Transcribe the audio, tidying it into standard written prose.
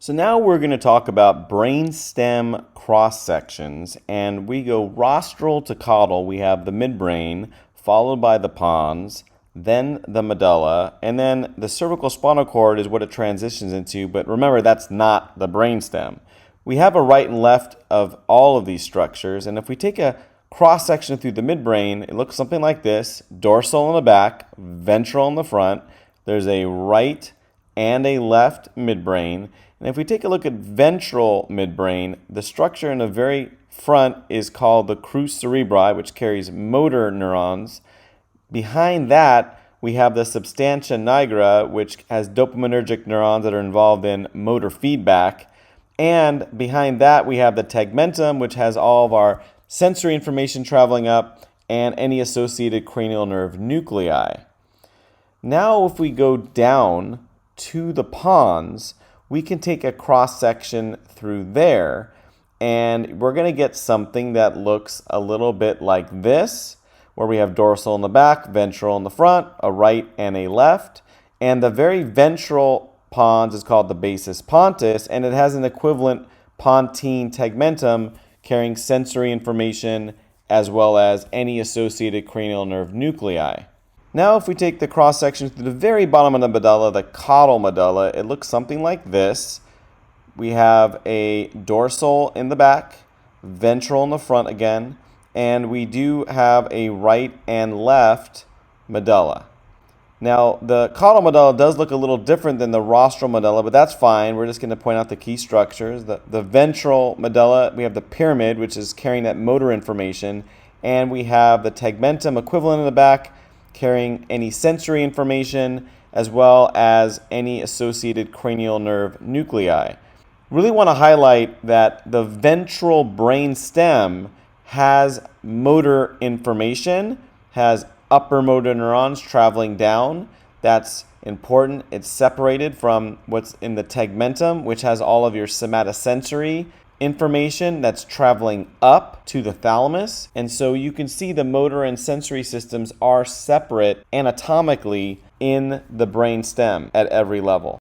So now we're going to talk about brainstem cross sections, and we go rostral to caudal. We have the midbrain, followed by the pons, then the medulla, and then the cervical spinal cord is what it transitions into, but remember that's not the brainstem. We have a right and left of all of these structures, and if we take a cross section through the midbrain, it looks something like this: dorsal in the back, ventral in the front. There's a right and a left midbrain. And if we take a look at ventral midbrain, the structure in the very front is called the crus cerebri, which carries motor neurons. Behind that, we have the substantia nigra, which has dopaminergic neurons that are involved in motor feedback. And behind that, we have the tegmentum, which has all of our sensory information traveling up and any associated cranial nerve nuclei. Now, if we go down to the pons, we can take a cross section through there, and we're going to get something that looks a little bit like this, where we have dorsal in the back, ventral in the front, a right and a left, and the very ventral pons is called the basis pontis, and it has an equivalent pontine tegmentum carrying sensory information as well as any associated cranial nerve nuclei. Now if we take the cross section to the very bottom of the medulla, the caudal medulla, it looks something like this. We have a dorsal in the back, ventral in the front again, and we do have a right and left medulla. Now the caudal medulla does look a little different than the rostral medulla, but that's fine. We're just going to point out the key structures. The ventral medulla, we have the pyramid, which is carrying that motor information, and we have the tegmentum equivalent in the back, carrying any sensory information as well as any associated cranial nerve nuclei. Really want to highlight that the ventral brainstem has motor information, has upper motor neurons traveling down. That's important. It's separated from what's in the tegmentum, which has all of your somatosensory information that's traveling up to the thalamus. And so you can see the motor and sensory systems are separate anatomically in the brainstem at every level.